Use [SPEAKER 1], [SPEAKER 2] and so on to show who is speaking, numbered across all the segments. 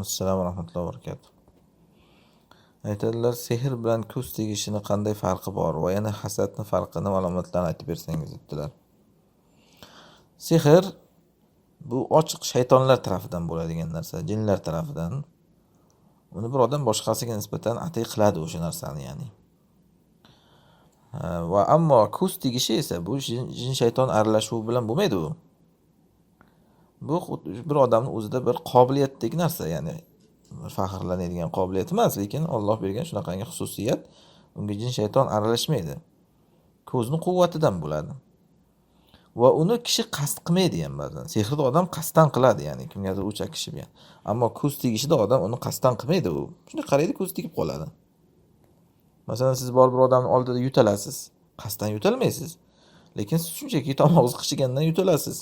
[SPEAKER 1] Assalomu rahmatullohi va barakatuh. Aytadilar, sehr bilan ko'z tegishini qanday farqi bor va yana hasadni farqini va alomatlarini aytib bersangiz dedilar. Sehr bu ochiq shaytonlar tarafidan bo'ladigan narsa, jinlar tarafidan. Uni bir odam boshqasiga nisbatan atay qiladi o'sha narsani, ya'ni. Va ammo ko'z tegishi esa bu jin shayton aralashuvi bilan bo'lmaydi u. Bu bir odamning o'zida bir qobiliyatdek narsa, ya'ni faxrlanadigan qobiliyat emas, lekin Alloh bergan shunaqangi xususiyat, unga jin shayton aralashmaydi. Ko'zning quvvatidan bo'ladi. Va uni kishi qasd qilmaydi ham ba'zan. Sehrni odam qasddan qiladi, ya'ni kimgadir o'ch akishib. Ammo ko'z tegishida odam uni qasddan qilmaydi u. Shunday qaraydi, ko'z tegib qoladi. Masalan, siz bor bir odamning oldida yutalasiz, qasddan yutalmaysiz. Lekin siz shunchaki tomog'ingiz qichigandan yutalasiz.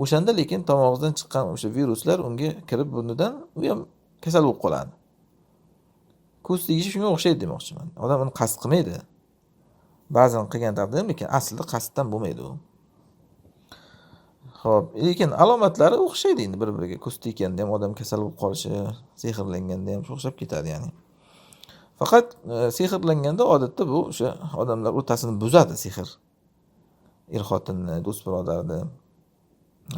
[SPEAKER 1] O'shanda lekin tomog'ingizdan chiqqan o'sha viruslar unga kirib burnidan u ham kasal bo'lib qoladi. Ko'z tegishi shunga o'xshaydi demoqchiman. Odam uni qasd qilmaydi. Ba'zan qilgan taqdirda, lekin aslida qasddan bo'lmaydi u. Xo'p, lekin alomatlari o'xshaydi endi bir-biriga. Ko'z tegganda ham odam kasal bo'lib qolishi, sehrlanganda ham o'xshab ketadi, ya'ni. Faqat sehrlanganda odatda bu o'sha odamlar o'rtasini buzadi sehr. Er-xotinni, do'st birodarni.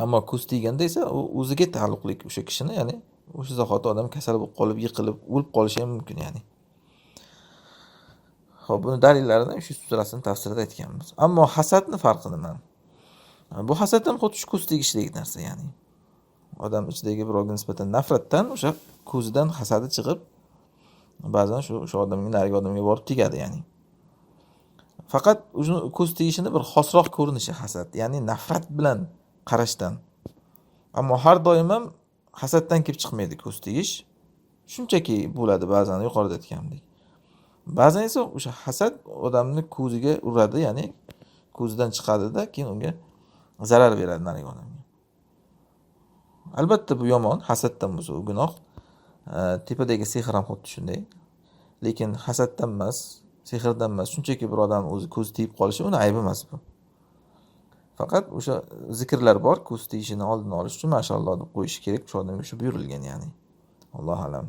[SPEAKER 1] Ammo ko'z tegganda esa u o'ziga taalluqli o'sha kishini, ya'ni o'sha zahoti odam kasal bo'lib qolib, yiqilib, o'lib qolishi ham mumkin, ya'ni. Xo'p, buni dalillarini 300 surasini tafsirida aytganmiz. Ammo hasadning farqi nima? Bu hasad ham xuddi shu ko'z tegishidagi narsa, ya'ni. Odam ichidagi birovga nisbatan nafratdan o'sha ko'zidan hasadi chiqib, ba'zan shu odamga, narigi odamga borib tegadi, ya'ni. Faqat o'sha ko'z tegishini bir xosroq ko'rinishi hasad, ya'ni nafrat bilan qarashdan. Ammo har doim ham hasaddan kelib chiqmaydi ko'z tegish. Shunchaki bo'ladi ba'zan, yuqorida aytgandek. Ba'zan esa o'sha hasad odamning ko'ziga uradi, ya'ni ko'zidan chiqadi-da, keyin unga zarar beradi narigi odamga. Albatta bu yomon, hasaddan bo'lsa u gunoh. Tepadagi sehr ham xuddi shunday. Lekin hasaddan emas, sehrdan emas, shunchaki bir odam o'zi ko'z tegib qolishi uni aybi emas bu. Faqat o'sha zikrlar bor, ko'z tegishini oldini olish uchun mashalloh deb qo'yish kerak, shu odamga shu buyurilgan, ya'ni. Alloh alam.